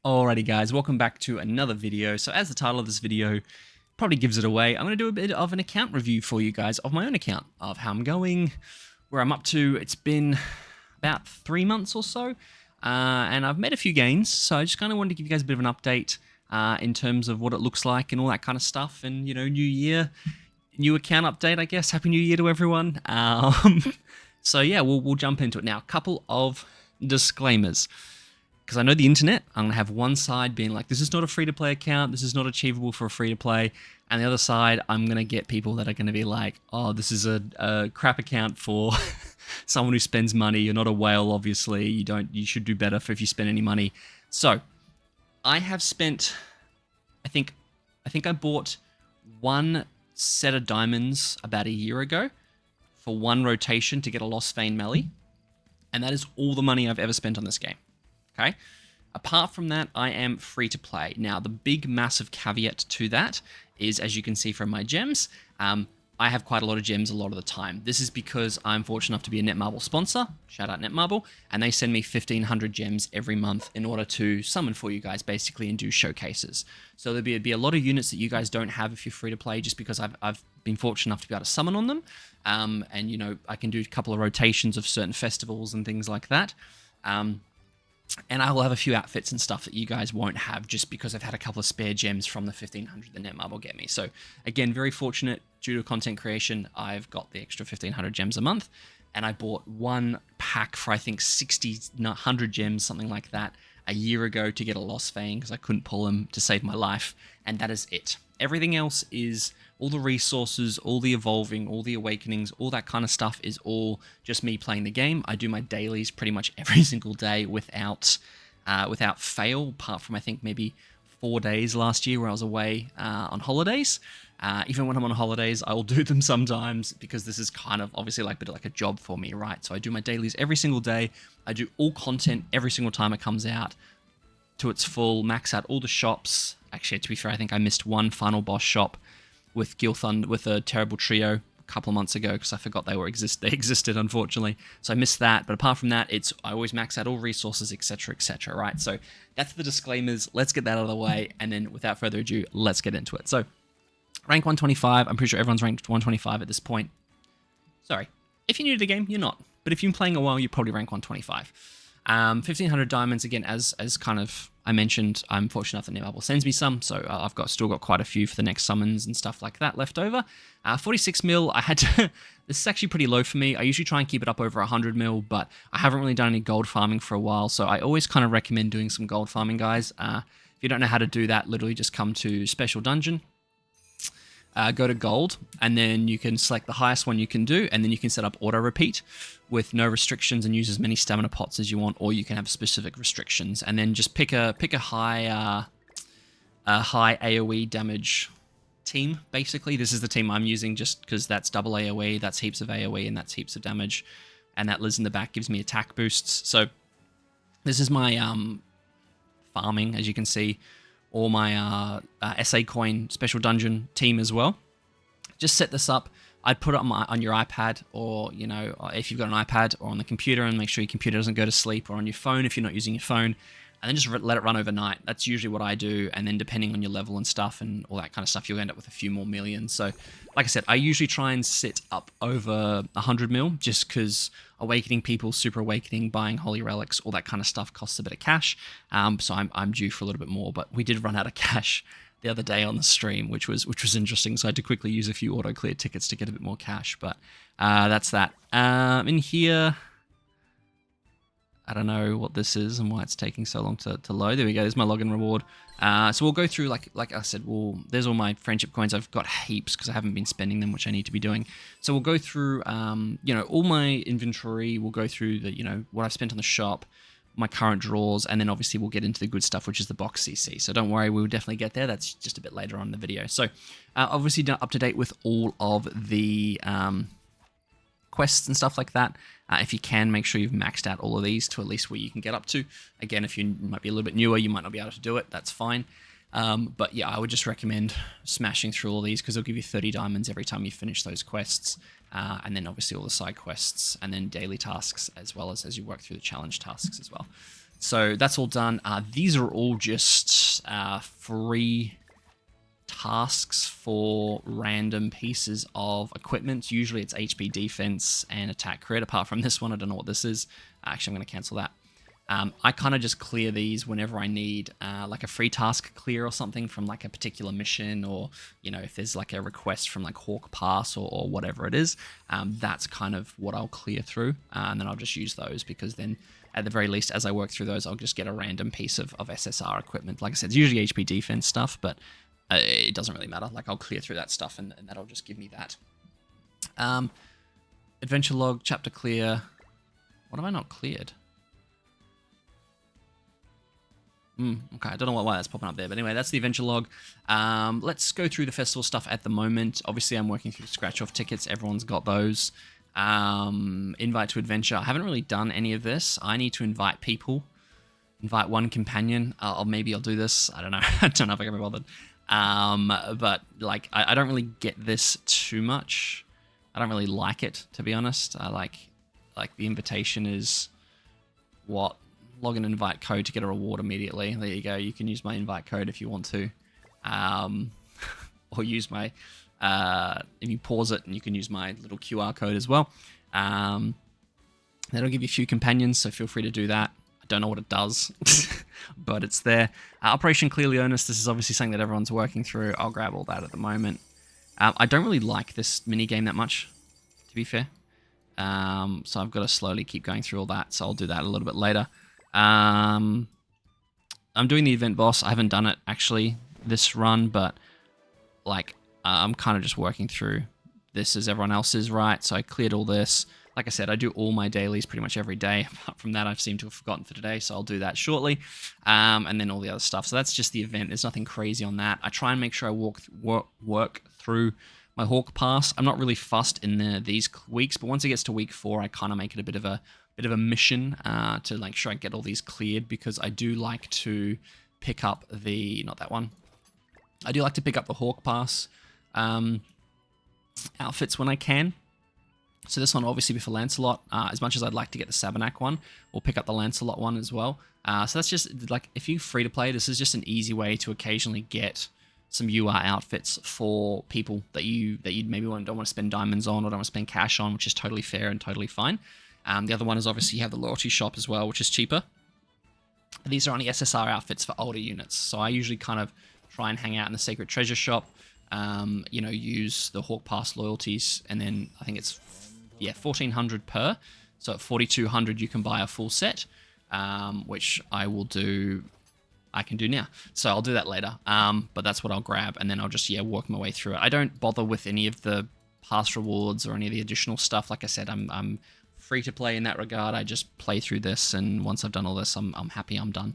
Alrighty guys, welcome back to another video. So as the title of this video probably gives it away, I'm going to do a bit of an account review for you guys of my own account, of how I'm going, where I'm up to. It's been about 3 months or so, and I've made a few gains, so I just kind of wanted to give you guys a bit of an update in terms of what it looks like and all that kind of stuff, and you know, new year, new account update, I guess. Happy New Year to everyone. So yeah, we'll jump into it now. A couple of disclaimers. Because I know the internet, I'm going to have one side being like, this is not a free-to-play account, this is not achievable for a free-to-play, and the other side, I'm going to get people that are going to be like, oh, this is a crap account for someone who spends money. You're not a whale, obviously. You should do better if you spend any money. So, I have spent, I think I bought one set of diamonds about a year ago for one rotation to get a Lost Vein melee, and that is all the money I've ever spent on this game. Okay. Apart from that, I am free to play. Now, the big, massive caveat to that is, as you can see from my gems, I have quite a lot of gems a lot of the time. This is because I'm fortunate enough to be a Netmarble sponsor. Shout out Netmarble. And they send me 1,500 gems every month in order to summon for you guys, basically, and do showcases. So there'll be a lot of units that you guys don't have if you're free to play, just because I've been fortunate enough to be able to summon on them. And, you know, I can do a couple of rotations of certain festivals and things like that. And I will have a few outfits and stuff that you guys won't have just because I've had a couple of spare gems from the 1,500 that Netmarble get me. So again, very fortunate due to content creation, I've got the extra 1,500 gems a month. And I bought one pack for I think 100 gems, something like that, a year ago to get a Lost Vein because I couldn't pull them to save my life. And that is it. Everything else is all the resources, all the evolving, all the awakenings, all that kind of stuff is all just me playing the game. I do my dailies pretty much every single day without fail, apart from I think maybe 4 days last year where I was away on holidays. Even when I'm on holidays, I will do them sometimes because this is kind of obviously like a bit like a job for me, right? So I do my dailies every single day. I do all content every single time it comes out to its full, max out all the shops. Actually, to be fair, I think I missed one final boss shop with with a terrible trio a couple of months ago because I forgot they existed, unfortunately. So I missed that. But apart from that, I always max out all resources, etc., etc., right? So that's the disclaimers. Let's get that out of the way. And then without further ado, let's get into it. So rank 125. I'm pretty sure everyone's ranked 125 at this point. Sorry. If you're new to the game, you're not. But if you've been playing a while, you probably rank 125. 1,500 diamonds, again, as kind of I mentioned, I'm fortunate enough that Netmarble sends me some, so I've still got quite a few for the next summons and stuff like that left over. 46 mil, I had to... This is actually pretty low for me. I usually try and keep it up over 100 mil, but I haven't really done any gold farming for a while, so I always kind of recommend doing some gold farming, guys. If you don't know how to do that, literally just come to Special Dungeon. Go to gold, and then you can select the highest one you can do, and then you can set up auto repeat with no restrictions and use as many stamina pots as you want, or you can have specific restrictions, and then just pick a high AoE damage team. Basically, this is the team I'm using just because that's double AoE, that's heaps of AoE, and that's heaps of damage, and that Liz in the back gives me attack boosts. So this is my farming, as you can see. Or my SA coin special dungeon team as well. Just set this up. I'd put it on your iPad, or you know, if you've got an iPad, or on the computer, and make sure your computer doesn't go to sleep, or on your phone if you're not using your phone, and then just let it run overnight. That's usually what I do, and then depending on your level and stuff and all that kind of stuff, you'll end up with a few more millions. So, like I said, I usually try and sit up over 100 mil, just because awakening people, super awakening, buying holy relics, all that kind of stuff costs a bit of cash. So I'm due for a little bit more, but we did run out of cash the other day on the stream, which was interesting. So I had to quickly use a few auto clear tickets to get a bit more cash, but that's that. In here, I don't know what this is and why it's taking so long to load. There we go. There's my login reward. So we'll go through, like I said, there's all my friendship coins. I've got heaps because I haven't been spending them, which I need to be doing. So we'll go through, you know, all my inventory. We'll go through the, you know, what I've spent on the shop, my current draws, and then obviously we'll get into the good stuff, which is the box CC. So don't worry, we'll definitely get there. That's just a bit later on in the video. So obviously up to date with all of the quests and stuff like that. If you can, make sure you've maxed out all of these to at least where you can get up to. Again, if you might be a little bit newer, you might not be able to do it. That's fine. But yeah, I would just recommend smashing through all these because they'll give you 30 diamonds every time you finish those quests. And then obviously all the side quests and then daily tasks as well as you work through the challenge tasks as well. So that's all done. These are all just free tasks for random pieces of equipment. Usually it's HP defense and attack crit. Apart from this one, I don't know what this is. Actually, I'm going to cancel that. I kind of just clear these whenever I need like a free task clear or something from like a particular mission, or you know, if there's like a request from like Hawk Pass or whatever it is, that's kind of what I'll clear through, and then I'll just use those, because then at the very least, as I work through those, I'll just get a random piece of SSR equipment. Like I said, it's usually HP defense stuff, but it doesn't really matter. Like, I'll clear through that stuff, and that'll just give me that. Adventure log, chapter clear. What have I not cleared? Okay, I don't know why that's popping up there, but anyway, that's the adventure log. Let's go through the festival stuff at the moment. Obviously, I'm working through scratch-off tickets. Everyone's got those. Invite to adventure. I haven't really done any of this. I need to invite people. Invite one companion. Maybe I'll do this. I don't know. I don't know if I can be bothered. But like, I don't really get this too much. I don't really like it, to be honest. I like the invitation is what? Log an invite code to get a reward immediately. There you go. You can use my invite code if you want to. Or use my, if you pause it, and you can use my little QR code as well. That'll give you a few companions, so feel free to do that. I don't know what it does, but it's there. Operation Clear Leonis, this is obviously something that everyone's working through. I'll grab all that at the moment. I don't really like this minigame that much, to be fair. So I've got to slowly keep going through all that, so I'll do that a little bit later. I'm doing the event boss. I haven't done it actually this run, but like I'm kind of just working through this as everyone else is, right? So I cleared all this. Like I said, I do all my dailies pretty much every day. Apart from that, I've seemed to have forgotten for today, so I'll do that shortly. And then all the other stuff. So that's just the event. There's nothing crazy on that. I try and make sure I work through my Hawk Pass. I'm not really fussed in these weeks, but once it gets to week 4, I kind of make it a bit of a mission to like sure I get all these cleared, because I do like to pick up the, not that one, I do like to pick up the Hawk Pass outfits when I can. So this one will obviously be for Lancelot. As much as I'd like to get the Sabernac one, we'll pick up the Lancelot one as well. So that's just like, if you're free to play, this is just an easy way to occasionally get some UR outfits for people that you maybe don't want to spend diamonds on, or don't want to spend cash on, which is totally fair and totally fine. The other one is obviously you have the loyalty shop as well, which is cheaper. These are only SSR outfits for older units, so I usually kind of try and hang out in the Sacred Treasure shop, you know, use the Hawk Pass loyalties, and then I think it's, yeah, 1,400 per, so at 4,200 you can buy a full set, which I can do now. So I'll do that later, but that's what I'll grab, and then I'll just, yeah, work my way through it. I don't bother with any of the pass rewards or any of the additional stuff. Like I said, I'm free to play in that regard. I just play through this, and once I've done all this, I'm happy, I'm done.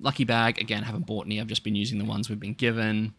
Lucky bag, again, haven't bought any. I've just been using the ones we've been given.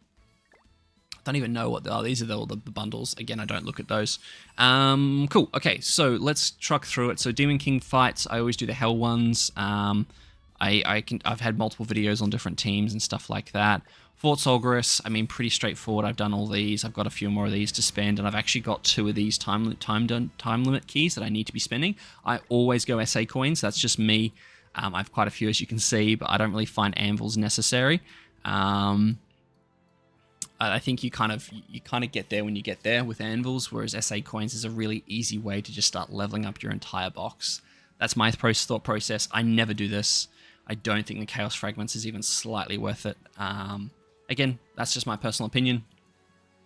Don't even know what they are. These are all the bundles. Again, I don't look at those. Cool. Okay, so let's truck through it. So Demon King fights, I always do the Hell ones. I've had multiple videos on different teams and stuff like that. Fort Solgaris, I mean, pretty straightforward. I've done all these. I've got a few more of these to spend, and I've actually got 2 of these time limit keys that I need to be spending. I always go SA coins. That's just me. I have quite a few, as you can see, but I don't really find anvils necessary. I think you kind of get there when you get there with anvils, whereas SA coins is a really easy way to just start leveling up your entire box. That's my thought process. I never do this. I don't think the Chaos Fragments is even slightly worth it. Again, that's just my personal opinion.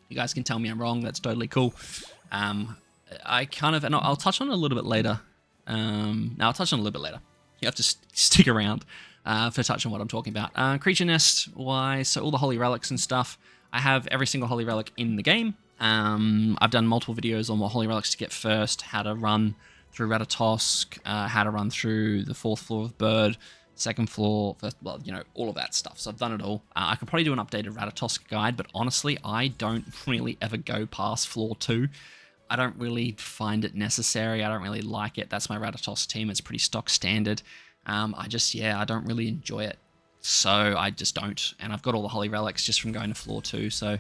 You guys can tell me I'm wrong. That's totally cool. And I'll touch on it a little bit later. I'll touch on it a little bit later. You have to stick around for touching what I'm talking about. Creature Nest wise, so all the Holy Relics and stuff. I have every single Holy Relic in the game. I've done multiple videos on what Holy Relics to get first, how to run through Ratatosk, how to run through the 4th floor of Bird, 2nd floor, first, well, you know, all of that stuff. So I've done it all. I could probably do an updated Ratatosk guide, but honestly, I don't really ever go past floor 2. I don't really find it necessary. I don't really like it. That's my Ratatosk team. It's pretty stock standard. I don't really enjoy it. So I just don't. And I've got all the Holy Relics just from going to floor 2, so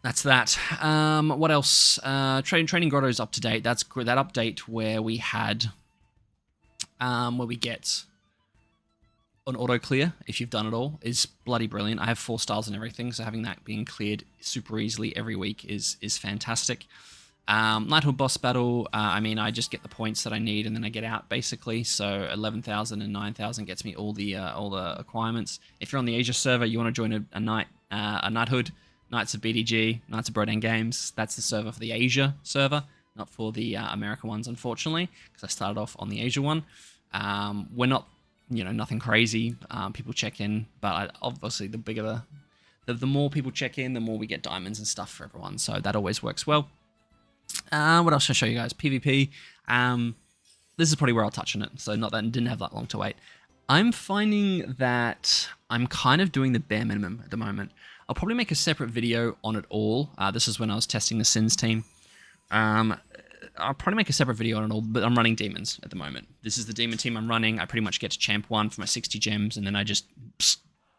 that's that. What else? Training Grotto's up to date. That's that update where we had where we get an auto clear, if you've done it all, is bloody brilliant. I have 4 styles and everything, so having that being cleared super easily every week is fantastic. Knighthood boss battle, I mean, I just get the points that I need and then I get out, basically. So 11,000 and 9,000 gets me all the acquirements. If you're on the Asia server, you want to join a Knighthood, Knights of BDG, Knights of Brodanian Games. That's the server for the Asia server, not for the American ones, unfortunately, because I started off on the Asia one. We're not, nothing crazy. People check in, but obviously the bigger the more people check in, the more we get diamonds and stuff for everyone. So that always works well. What else should I show you guys? PvP. This is probably where I'll touch on it, so not that didn't have that long to wait. I'm finding that I'm kind of doing the bare minimum at the moment. I'll probably make a separate video on it all. This is when I was testing the Sins team. I'll probably make a separate video on it all, but I'm running demons at the moment. This is the demon team I'm running. I pretty much get to champ 1 for my 60 gems, and then I just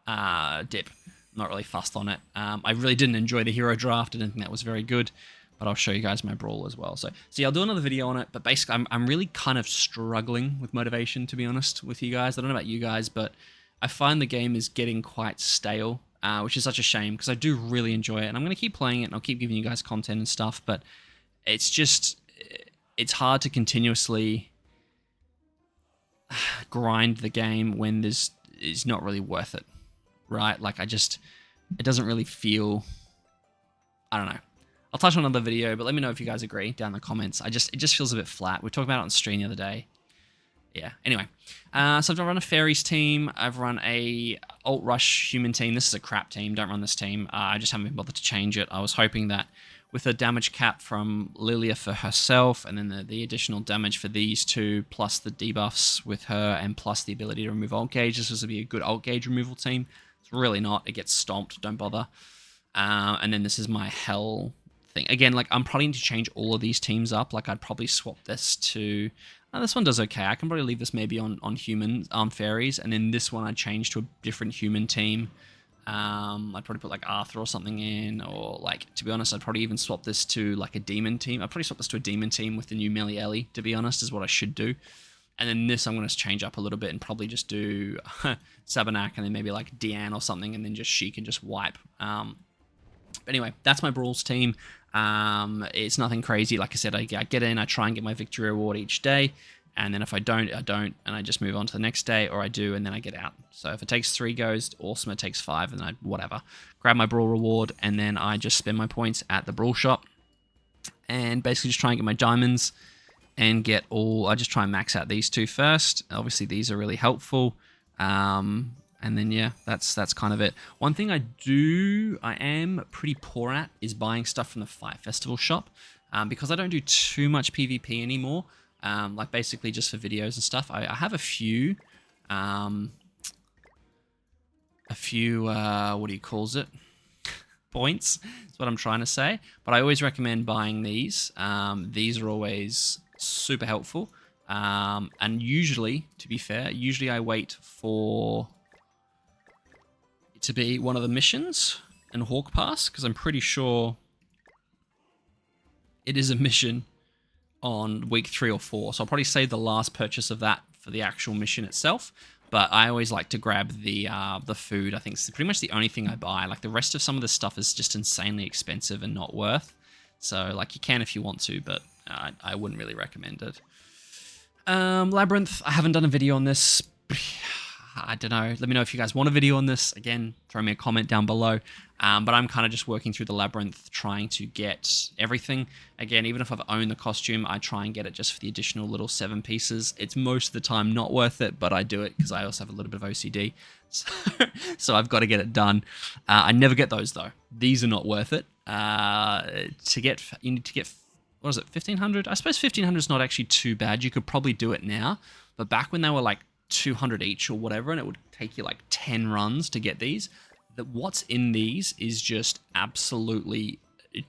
dip. I'm not really fussed on it. I really didn't enjoy the hero draft. I didn't think that was very good. But I'll show you guys my brawl as well. So yeah, I'll do another video on it, but basically I'm really kind of struggling with motivation, to be honest with you guys. I don't know about you guys, but I find the game is getting quite stale, which is such a shame because I do really enjoy it, and I'm going to keep playing it, and I'll keep giving you guys content and stuff, but it's hard to continuously grind the game when it's not really worth it, right? Like it doesn't really feel, I don't know. I'll touch on another video, but let me know if you guys agree down in the comments. It just feels a bit flat. We talked about it on stream the other day. Yeah, anyway. So I've run a fairies team. I've run a alt rush human team. This is a crap team. Don't run this team. I just haven't been bothered to change it. I was hoping that with a damage cap from Lilia for herself, and then the additional damage for these two, plus the debuffs with her, and plus the ability to remove alt gauge, this was to be a good alt gauge removal team. It's really not. It gets stomped. Don't bother. And then this is my hell thing. Again, like I'm probably going to change all of these teams up. Like I'd probably swap this to... this one does okay. I can probably leave this maybe on human fairies, and then this one I'd change to a different human team. I'd probably put like Arthur or something in, or like, to be honest, I'd probably even swap this to like a demon team. I'd probably swap this to a demon team with the new Melee Ellie, to be honest, is what I should do. And then this I'm going to change up a little bit and probably just do Sabanak and then maybe like Deanne or something, and then just she can just wipe. But anyway, that's my Brawls team. It's nothing crazy. Like I said, I get in, I try and get my victory reward each day, and then if I don't, and I just move on to the next day, or I do, and then I get out. So if it takes 3 goes, awesome. It takes 5, and I whatever. Grab my Brawl reward, and then I just spend my points at the Brawl shop, and basically just try and get my diamonds, and get all... I just try and max out these 2 first. Obviously, these are really helpful. And then, yeah, that's kind of it. One thing I am pretty poor at is buying stuff from the Fire Festival shop. Because I don't do too much PvP anymore, like basically just for videos and stuff. I have a few, what do you calls it? Points, is what I'm trying to say. But I always recommend buying these. These are always super helpful. And usually, to be fair, I wait for... to be one of the missions in Hawk Pass, because I'm pretty sure it is a mission on week 3 or 4. So I'll probably save the last purchase of that for the actual mission itself. But I always like to grab the food. I think it's pretty much the only thing I buy. Like the rest of some of the stuff is just insanely expensive and not worth. So like you can if you want to, but I wouldn't really recommend it. Labyrinth, I haven't done a video on this. I don't know. Let me know if you guys want a video on this. Again, throw me a comment down below. But I'm kind of just working through the Labyrinth, trying to get everything. Again, even if I've owned the costume, I try and get it just for the additional little 7 pieces. It's most of the time not worth it, but I do it because I also have a little bit of OCD. So I've got to get it done. I never get those, though. These are not worth it. You need to get, what is it, 1,500? I suppose 1,500 is not actually too bad. You could probably do it now. But back when they were like 200 each or whatever, and it would take you like 10 runs to get these, that what's in these is just absolutely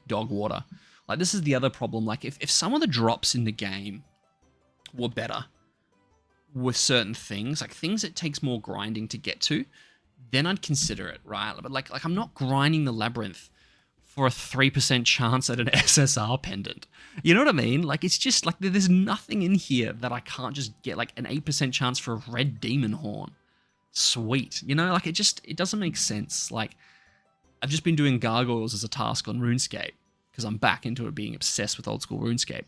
dog water. Like this is the other problem. Like if some of the drops in the game were better with certain things, like things it takes more grinding to get to, then I'd consider it, right? But like I'm not grinding the Labyrinth for a 3% chance at an SSR pendant. You know what I mean? Like, it's just like there's nothing in here that I can't just get like an 8% chance for a red demon horn. Sweet. You know, like it doesn't make sense. Like, I've just been doing gargoyles as a task on RuneScape because I'm back into it, being obsessed with old school RuneScape.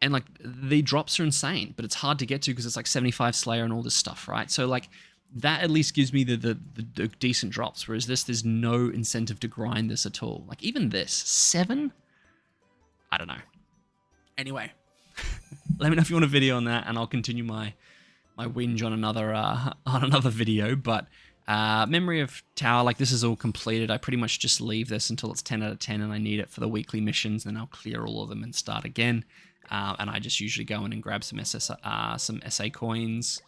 And like the drops are insane, but it's hard to get to because it's like 75 Slayer and all this stuff, right? So like that at least gives me the decent drops, whereas there's no incentive to grind this at all. Like even this 7, I don't know. Anyway, let me know if you want a video on that, and I'll continue my whinge on another video. But Memory of Tower, like this is all completed. I pretty much just leave this until it's 10 out of 10 and I need it for the weekly missions, then I'll clear all of them and start again. And I just usually go in and grab some SA coins.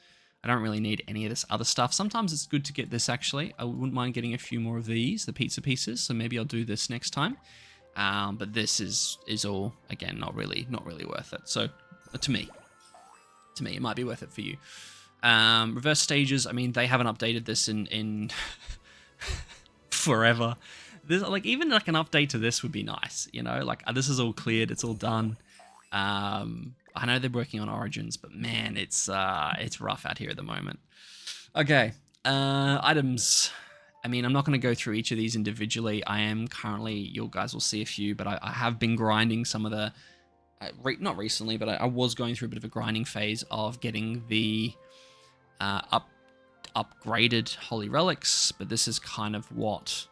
I don't really need any of this other stuff. Sometimes it's good to get this actually. I wouldn't mind getting a few more of these, the pizza pieces, so maybe I'll do this next time. But this is all, again, not really worth it. So to me, it might be worth it for you. Reverse stages, I mean, they haven't updated this in forever. There's like even like an update to this would be nice, you know, like this is all cleared, it's all done. I know they're working on Origins, but man, it's rough out here at the moment. Okay, items. I mean, I'm not going to go through each of these individually. I am currently, you guys will see a few, but I have been grinding some of the, not recently, but I was going through a bit of a grinding phase of getting the upgraded holy relics, but this is kind of what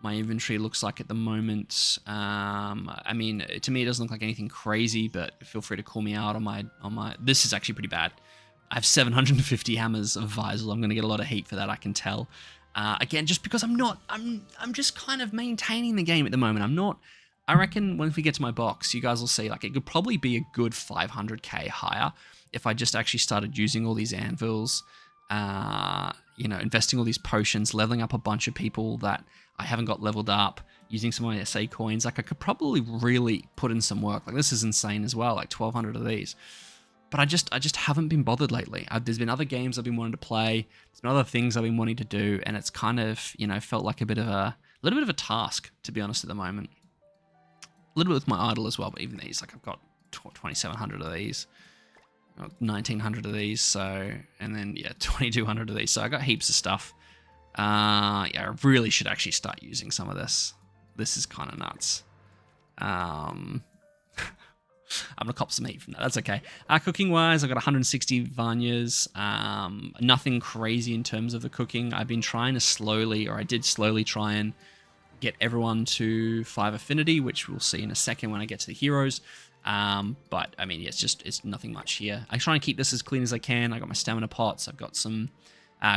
my inventory looks like at the moment. I mean, to me, it doesn't look like anything crazy, but feel free to call me out on my. This is actually pretty bad. I have 750 hammers of Visal. I'm going to get a lot of heat for that, I can tell. Again, just because I'm just kind of maintaining the game at the moment. I'm not. I reckon once we get to my box, you guys will see, like, it could probably be a good 500k higher if I just actually started using all these anvils, you know, investing all these potions, leveling up a bunch of people that I haven't got leveled up, using some of my SA coins. Like, I could probably really put in some work. Like, this is insane as well, like 1,200 of these. But I just haven't been bothered lately. There's been other games I've been wanting to play. There's been other things I've been wanting to do, and it's kind of, you know, felt like a little bit of a task, to be honest, at the moment. A little bit with my idol as well, but even these, like I've got 2,700 of these, 1,900 of these, so, and then yeah, 2,200 of these. So I got heaps of stuff. Yeah, I really should actually start using some of this. This is kind of nuts. I'm gonna cop some heat from that. That's okay. Cooking wise, I got 160 Vanyas. Nothing crazy in terms of the cooking. I've been trying to slowly, or I did slowly try and get everyone to 5 affinity, which we'll see in a second when I get to the heroes. But I mean, yeah, it's nothing much here. I try and keep this as clean as I can. I got my stamina pots. I've got some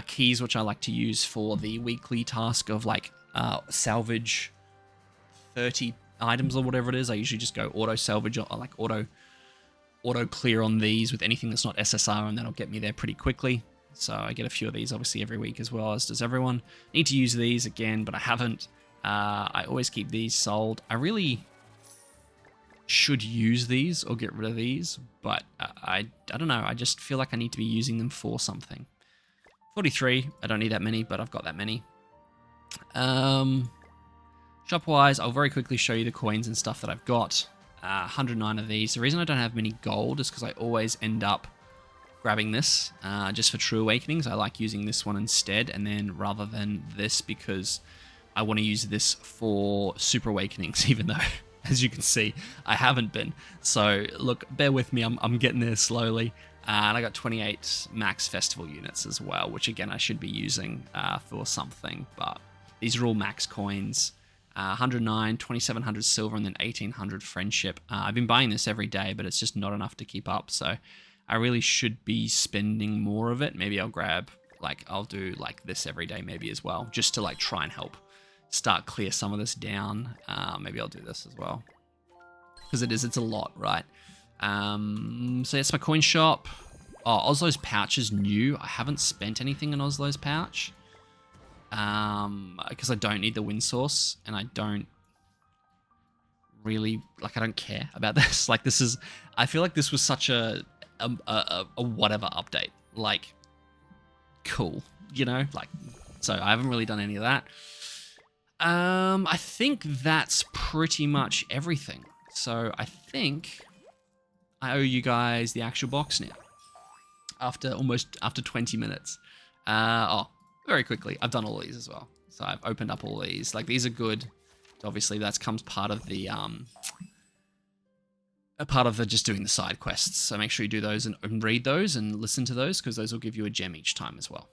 keys, which I like to use for the weekly task of like salvage 30 items or whatever it is. I usually just go auto salvage or like auto clear on these with anything that's not SSR, and that'll get me there pretty quickly. So I get a few of these obviously every week, as well as does everyone. Need to use these again, but I haven't. I always keep these sold. I really should use these or get rid of these, but I don't know. I just feel like I need to be using them for something. 43. I don't need that many, but I've got that many. Shop-wise, I'll very quickly show you the coins and stuff that I've got. 109 of these. The reason I don't have many gold is because I always end up grabbing this just for True Awakenings. I like using this one instead, and then rather than this, because I want to use this for Super Awakenings, even though, as you can see, I haven't been. So, look, bear with me. I'm getting there slowly. And I got 28 max festival units as well, which, again, I should be using for something. But these are all max coins. 109, 2,700 silver, and then 1,800 friendship. I've been buying this every day, but it's just not enough to keep up. So I really should be spending more of it. Maybe I'll grab, like, I'll do like this every day maybe as well, just to like try and help start clear some of this down. Maybe I'll do this as well, because it's a lot, right? So that's my coin shop. Oh, Oslo's pouch is new. I haven't spent anything in Oslo's pouch, because I don't need the wind source, and I don't really, like, I don't care about this. Like, this is, I feel like this was such a whatever update. Like, cool, you know? Like, so I haven't really done any of that. I think that's pretty much everything. So I think I owe you guys the actual box now. After 20 minutes. Very quickly. I've done all these as well. So I've opened up all these. Like, these are good. Obviously, that comes part of the just doing the side quests. So make sure you do those and read those and listen to those, because those will give you a gem each time as well.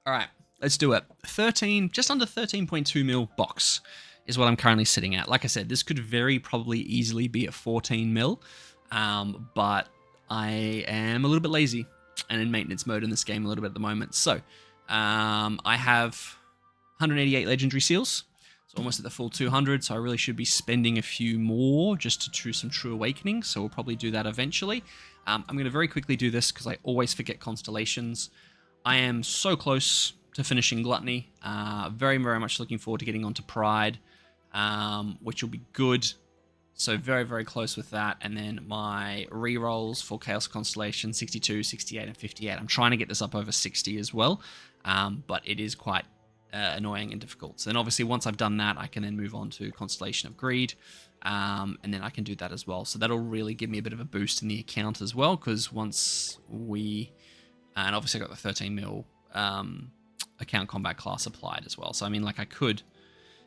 All right, let's do it. Just under 13.2 mil box is what I'm currently sitting at. Like I said, this could very probably easily be a 14 mil, but I am a little bit lazy and in maintenance mode in this game a little bit at the moment. So I have 188 legendary seals. It's almost at the full 200, so I really should be spending a few more just to choose some True Awakenings, so we'll probably do that eventually. I'm going to very quickly do this because I always forget Constellations. I am so close to finishing Gluttony. Very, very much looking forward to getting onto Pride, which will be good. So very, very close with that. And then my rerolls for Chaos Constellation, 62, 68, and 58. I'm trying to get this up over 60 as well, but it is quite annoying and difficult. So then obviously once I've done that, I can then move on to Constellation of Greed, and then I can do that as well. So that'll really give me a bit of a boost in the account as well, because once we... and obviously I got the 13 mil account combat class applied as well. So I mean, like, I could...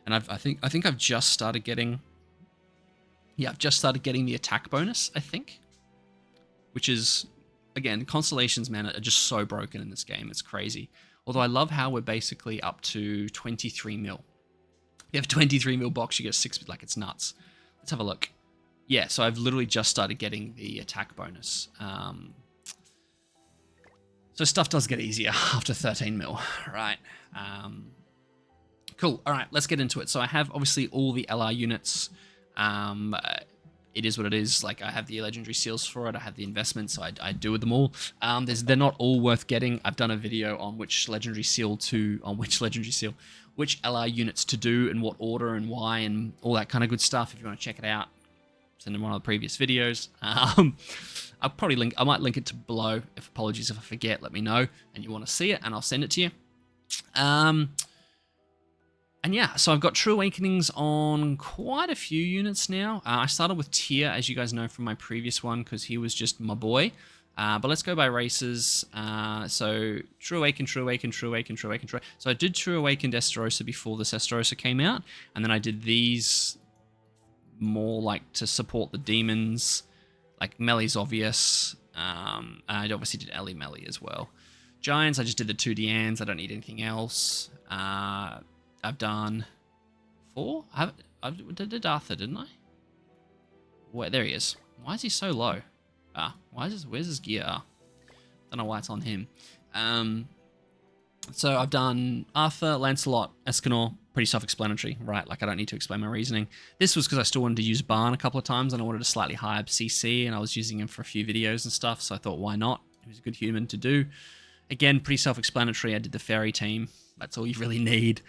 and I think I've just started getting... yeah, I've just started getting the attack bonus, I think. Which is... again, Constellations, man, are just so broken in this game. It's crazy. Although I love how we're basically up to 23 mil. If you have a 23 mil box, you get 6, like, it's nuts. Let's have a look. Yeah, so I've literally just started getting the attack bonus. So stuff does get easier after 13 mil, right? Cool, all right, let's get into it. So I have, obviously, all the LR units. It is what it is. Like, I have the legendary seals for it. I have the investments, so I do with them all. They're not all worth getting. I've done a video on which LR units to do and what order and why and all that kind of good stuff. If you want to check it out, it's in one of the previous videos. I might link it to below. Apologies if I forget. Let me know and you want to see it, and I'll send it to you. And yeah, so I've got True Awakenings on quite a few units now. I started with Tyr, as you guys know from my previous one, because he was just my boy. But let's go by races. So True Awaken, True Awaken, True Awaken, True Awaken, True Awaken. So I did True Awaken Esterosa before this Esterosa came out. And then I did these more like to support the demons. Like Melee's obvious. I obviously did Ellie Melee as well. Giants, I just did the 2 Deans. I don't need anything else. I've done 4? I did Arthur, didn't I? Wait, there he is. Why is he so low? Where's his gear? Don't know why it's on him. So I've done Arthur, Lancelot, Escanor, pretty self-explanatory, right? Like, I don't need to explain my reasoning. This was because I still wanted to use Barn a couple of times, and I wanted a slightly higher CC, and I was using him for a few videos and stuff, so I thought, why not? He was a good human to do. Again, pretty self-explanatory. I did the Fairy team. That's all you really need.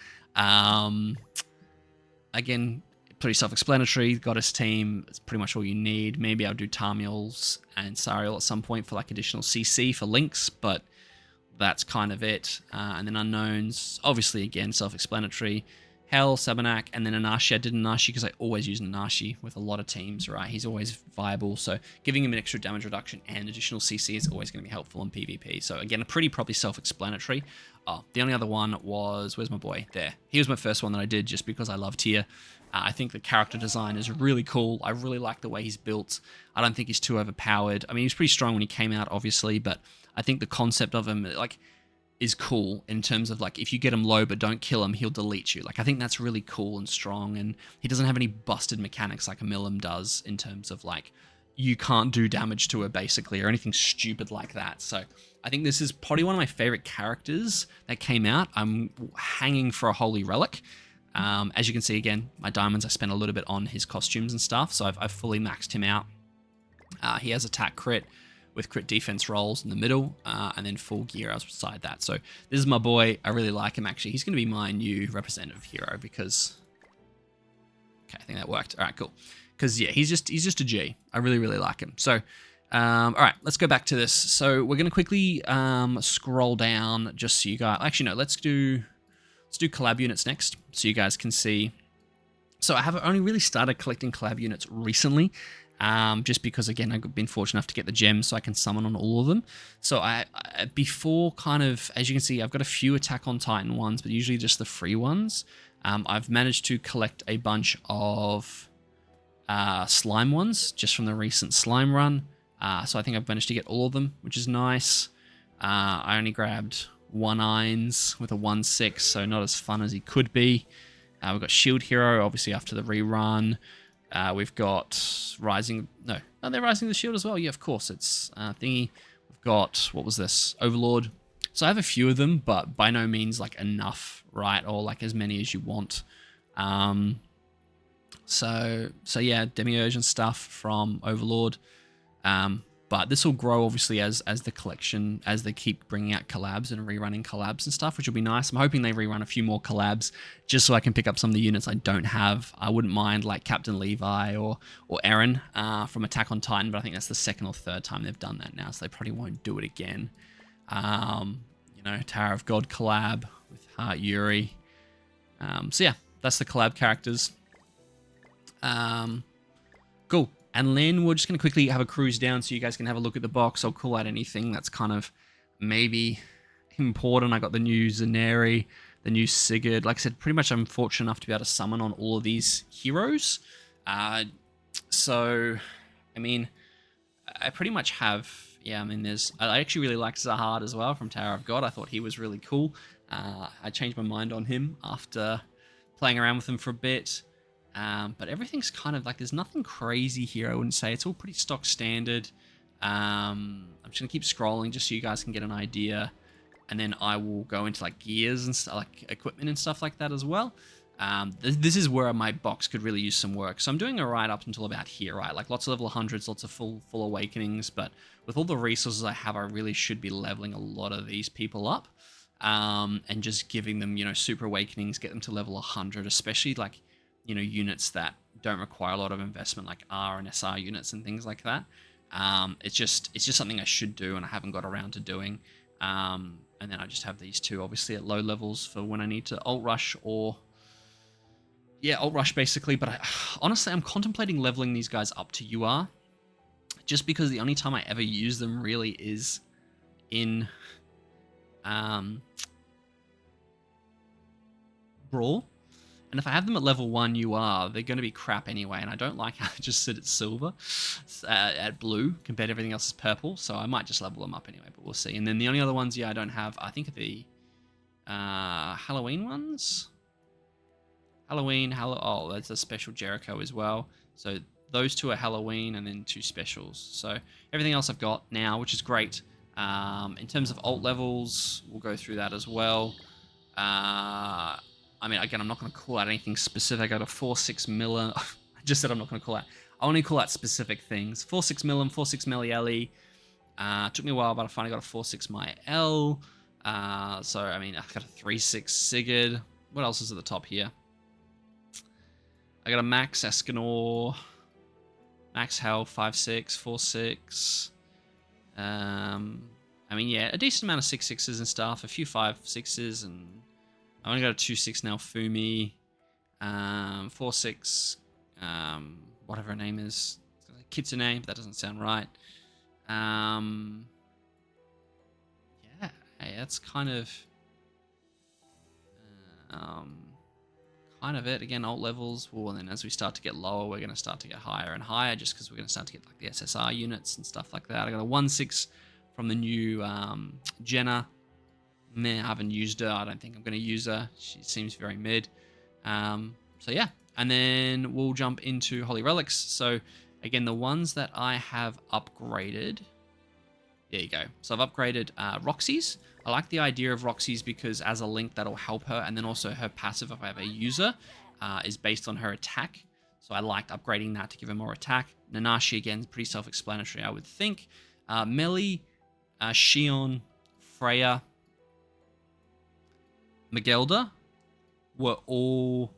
Again, pretty self-explanatory. Goddess team, it's pretty much all you need. Maybe I'll do Tarmiels and Sariel at some point for like additional CC for links, but that's kind of it. And then unknowns, obviously, again, self-explanatory. Hell, Sabanak, and then Anashi. I did Anashi because I always use Anashi with a lot of teams, right? He's always viable, so giving him an extra damage reduction and additional CC is always going to be helpful in PvP. So again, pretty probably self-explanatory. Oh, the only other one was, where's my boy? There. He was my first one that I did just because I love Tyr. I think the character design is really cool. I really like the way he's built. I don't think he's too overpowered. I mean, he was pretty strong when he came out, obviously, but I think the concept of him, like, is cool in terms of, like, if you get him low but don't kill him, he'll delete you. Like, I think that's really cool and strong, and he doesn't have any busted mechanics like a Milim does in terms of, like, you can't do damage to her, basically, or anything stupid like that. So I think this is probably one of my favorite characters that came out. I'm hanging for a Holy Relic. As you can see, again, my diamonds, I spent a little bit on his costumes and stuff, so I've fully maxed him out. He has attack crit with crit defense rolls in the middle, and then full gear outside that. So this is my boy. I really like him, actually. He's going to be my new representative hero because... okay, I think that worked. All right, cool. Because, yeah, he's just a G. I really, really like him. So, all right, let's go back to this. So we're going to quickly scroll down just so you guys... actually, no, let's let's do collab units next so you guys can see. So I have only really started collecting collab units recently, just because, again, I've been fortunate enough to get the gems so I can summon on all of them. So before kind of, as you can see, I've got a few Attack on Titan ones, but usually just the free ones. I've managed to collect a bunch of slime ones just from the recent slime run. So I think I've managed to get all of them, which is nice. I only grabbed 1-ines with a 1/6, so not as fun as he could be. We've got Shield Hero, obviously after the rerun. We've got Rising... No, are they Rising the Shield as well? Yeah, of course, it's thingy. We've got, what was this? Overlord. So I have a few of them, but by no means like enough, right? Or like as many as you want. So yeah, Demiurge and stuff from Overlord. But this will grow obviously as the collection, as they keep bringing out collabs and rerunning collabs and stuff, which will be nice. I'm hoping they rerun a few more collabs just so I can pick up some of the units I don't have. I wouldn't mind like Captain Levi or Eren from Attack on Titan, but I think that's the second or third time they've done that now, so they probably won't do it again. You know, Tower of God collab with Heart Yuri. So yeah, that's the collab characters. Cool. And then we're just going to quickly have a cruise down so you guys can have a look at the box. I'll call out anything that's kind of maybe important. I got the new Zaneri, the new Sigurd. Like I said, pretty much I'm fortunate enough to be able to summon on all of these heroes. So, I mean, I pretty much have... Yeah, I mean, I actually really liked Zahard as well from Tower of God. I thought he was really cool. I changed my mind on him after playing around with him for a bit. But everything's kind of like, there's nothing crazy here, I wouldn't say. It's all pretty stock standard. I'm just going to keep scrolling just so you guys can get an idea. And then I will go into like gears and stuff, like equipment and stuff like that as well. This is where my box could really use some work. So I'm doing a right up until about here, right? Like lots of level 100s, lots of full awakenings. But with all the resources I have, I really should be leveling a lot of these people up. And just giving them, you know, super awakenings, get them to level 100, especially like, you know, units that don't require a lot of investment, like R and SR units and things like that. It's just something I should do and I haven't got around to doing. And then I just have these two obviously at low levels for when I need to ult rush or... Yeah, ult rush basically, but honestly, I'm contemplating leveling these guys up to UR, just because the only time I ever use them really is in Brawl. And if I have them at level 1 UR, they're going to be crap anyway, and I don't like how they just sit at silver, at blue, compared to everything else is purple, so I might just level them up anyway, but we'll see. And then the only other ones, yeah, I don't have, I think, are the Halloween ones? Oh, that's a special Jericho as well. So those two are Halloween and then 2 specials. So everything else I've got now, which is great. In terms of ult levels, we'll go through that as well. I mean, again, I'm not going to call out anything specific. I got a 4.6 milli. I just said I'm not going to call out. I only call out specific things. 4.6 milli, 4.6 milli Ellie. Took me a while, but I finally got a 4.6 my L. So, I mean, I got a 3.6 Sigurd. What else is at the top here? I got a Max Escanor. Max Health, 5.6, 4.6. I mean, yeah, a decent amount of 6.6s and stuff. A few 5.6s and... I only got a 2.6 now, Fumi, 4.6, whatever her name is, Kitsune, but that doesn't sound right. Yeah, hey, that's kind of it. Again, ult levels, well, and then as we start to get lower, we're going to start to get higher and higher, just because we're going to start to get like the SSR units and stuff like that. I got a 1.6 from the new Jenna. Meh, I haven't used her. I don't think I'm going to use her. She seems very mid. So yeah, and then we'll jump into Holy Relics. So again, the ones that I have upgraded. There you go. So I've upgraded Roxy's. I like the idea of Roxy's because as a link, that'll help her. And then also her passive, if I have a user, is based on her attack. So I liked upgrading that to give her more attack. Nanashi, again, pretty self-explanatory, I would think. Melee, Shion, Freya, Magelda were all,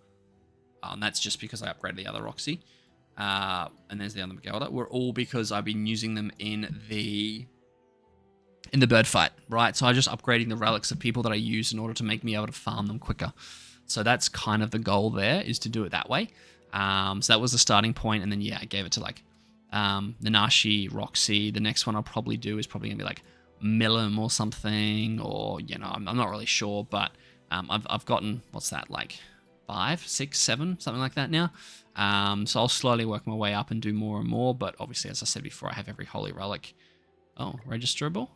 and that's just because I upgraded the other Roxy, and there's the other Magelda, were all because I've been using them in the in the bird fight, right? So I'm just upgrading the relics of people that I use in order to make me able to farm them quicker. So that's kind of the goal there, is to do it that way. So that was the starting point, and then yeah, I gave it to like Nanashi, Roxy. The next one I'll probably do is probably gonna be like Milim or something, or you know, I'm not really sure, but I've gotten, what's that, like 5, 6, 7, something like that now. So I'll slowly work my way up and do more and more, but obviously, as I said before, I have every holy relic. Oh, registerable?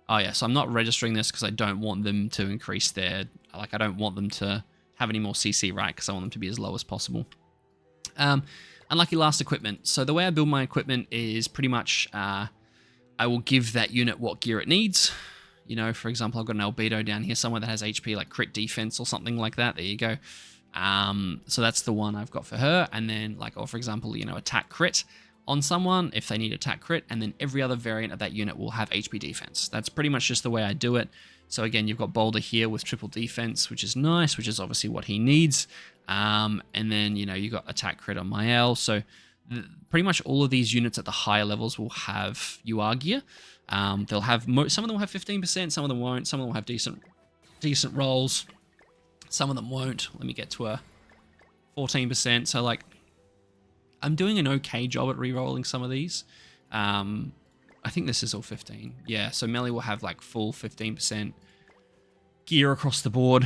Oh yeah, so I'm not registering this because I don't want them to increase their, like I don't want them to have any more CC, right? Because I want them to be as low as possible. Unlucky last equipment. So the way I build my equipment is pretty much, I will give that unit what gear it needs. You know, for example, I've got an albedo down here somewhere that has HP like crit defense or something like that. There you go. So that's the one I've got for her. And then like, or for example, you know, attack crit on someone if they need attack crit, and then every other variant of that unit will have HP defense. That's pretty much just the way I do it. So again, you've got Boulder here with triple defense, which is nice, which is obviously what he needs. And then, you know, you got attack crit on Mael. So pretty much all of these units at the higher levels will have UR gear. They'll have, some of them will have 15%, some of them won't. Some of them will have decent rolls. Some of them won't. Let me get to a 14%. So like, I'm doing an okay job at re-rolling some of these. I think this is all 15. Yeah, so Melly will have like full 15% gear across the board,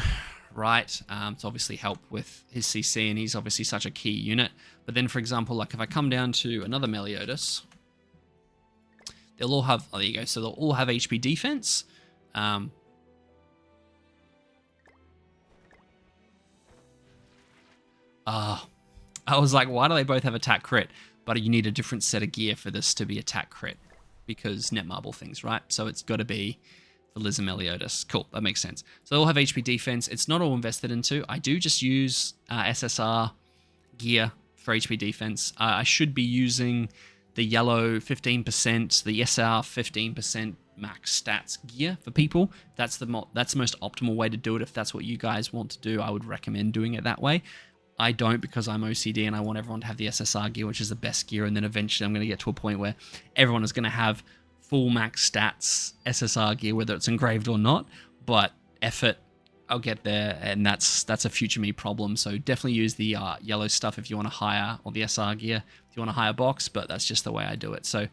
right? To obviously help with his CC, and he's obviously such a key unit. But then, for example, like if I come down to another Meliodas, they'll all have, oh, there you go. So they'll all have HP defense. I was like, why do they both have attack crit? But you need a different set of gear for this to be attack crit, because Netmarble things, right? So it's got to be for Liz and Meliodas. Cool, that makes sense. So they all have HP defense. It's not all invested into. I do just use SSR gear for HP defense. I should be using the yellow 15%, the SR 15% max stats gear for people. That's the most optimal way to do it. If that's what you guys want to do, I would recommend doing it that way. I don't, because I'm OCD and I want everyone to have the SSR gear, which is the best gear, and then eventually I'm going to get to a point where everyone is going to have full max stats SSR gear, whether it's engraved or not. But effort, I'll get there, and that's a future me problem. So definitely use the yellow stuff if you want to hire, or the SR gear if you want to hire box, but that's just the way I do it. So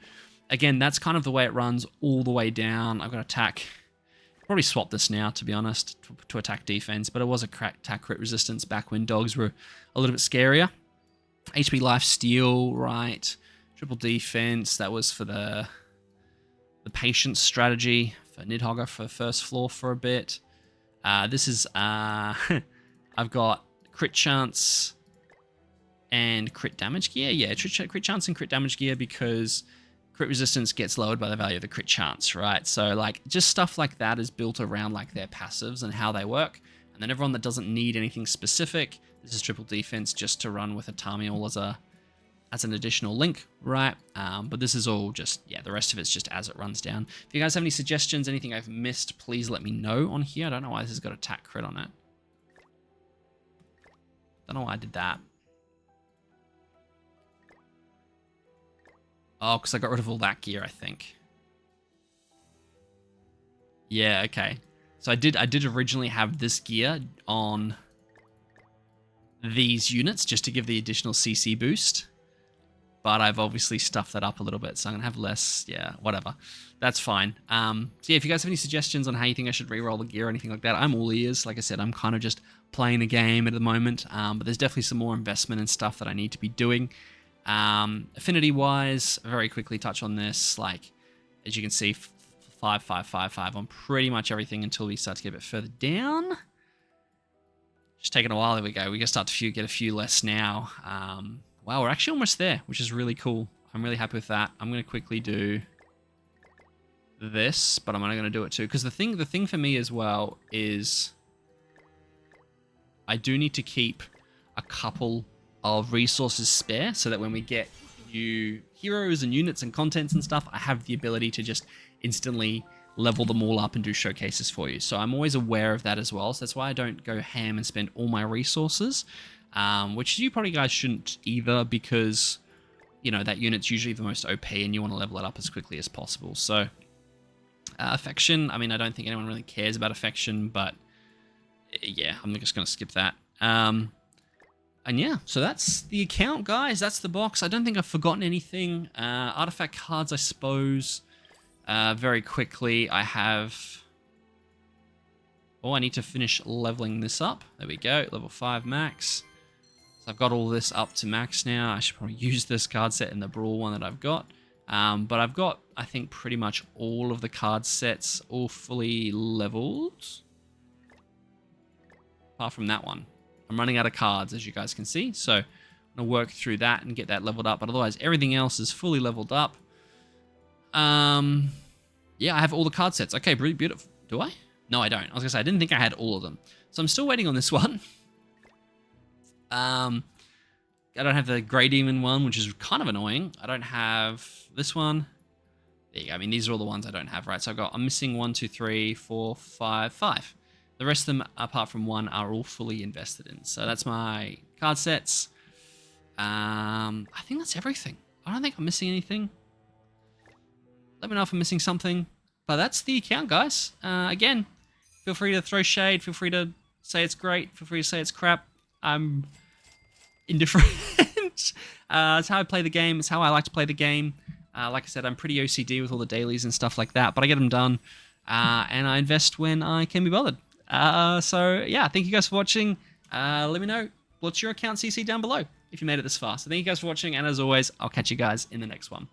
again, that's kind of the way it runs all the way down. I've got attack. Probably swap this now, to be honest, to attack defense, but it was a attack crit resistance back when dogs were a little bit scarier. HP life steal, right? Triple defense, that was for the patience strategy for Nidhogger for first floor for a bit. This is, I've got crit chance and crit damage gear. Yeah, crit chance and crit damage gear, because crit resistance gets lowered by the value of the crit chance, right? So like just stuff like that is built around like their passives and how they work. And then everyone that doesn't need anything specific, this is triple defense just to run with a Tamiel as an additional link, right? But this is all just, yeah, the rest of it's just as it runs down. If you guys have any suggestions, anything I've missed, please let me know on here. I don't know why this has got attack crit on it. Don't know why I did that. Oh, because I got rid of all that gear, I think. Yeah, okay. So I did originally have this gear on these units just to give the additional CC boost. But I've obviously stuffed that up a little bit, so I'm going to have less, yeah, whatever. That's fine. So yeah, if you guys have any suggestions on how you think I should re-roll the gear or anything like that, I'm all ears. Like I said, I'm kind of just playing the game at the moment, but there's definitely some more investment and stuff that I need to be doing. Affinity-wise, very quickly touch on this. Like, as you can see, 5, 5, 5, 5 on pretty much everything until we start to get a bit further down. Just taking a while. There we go. We can start to get a few less now. Wow, we're actually almost there, which is really cool. I'm really happy with that. I'm going to quickly do this, but I'm only going to do it too, because the thing for me as well is I do need to keep a couple of resources spare, so that when we get new heroes and units and contents and stuff, I have the ability to just instantly level them all up and do showcases for you. So I'm always aware of that as well. So that's why I don't go ham and spend all my resources, which you probably guys shouldn't either, because you know, that unit's usually the most OP and you want to level it up as quickly as possible. So affection, I mean, I don't think anyone really cares about affection, but yeah, I'm just going to skip that. And yeah, so that's the account, guys. That's the box. I don't think I've forgotten anything. Artifact cards, I suppose. Very quickly, I have... Oh, I need to finish leveling this up. There we go, level 5 max. So I've got all this up to max now. I should probably use this card set in the Brawl one that I've got. But I've got, I think, pretty much all of the card sets all fully leveled. Apart from that one. I'm running out of cards, as you guys can see. So I'm going to work through that and get that leveled up. But otherwise, everything else is fully leveled up. Yeah, I have all the card sets. Okay, beautiful. Do I? No, I don't. I was going to say, I didn't think I had all of them. So I'm still waiting on this one. I don't have the Grey Demon one, which is kind of annoying. I don't have this one. There you go. I mean, these are all the ones I don't have, right? So I'm missing 1, 2, 3, 4, 5, 5. The rest of them, apart from one, are all fully invested in. So that's my card sets. I think that's everything. I don't think I'm missing anything. Let me know if I'm missing something. But that's the account, guys. Again, feel free to throw shade. Feel free to say it's great. Feel free to say it's crap. I'm indifferent. It's how I play the game. It's how I like to play the game. Like I said, I'm pretty OCD with all the dailies and stuff like that. But I get them done. And I invest when I can be bothered. So yeah, thank you guys for watching. Let me know what's your account CC down below if you made it this far. So thank you guys for watching, and as always, I'll catch you guys in the next one.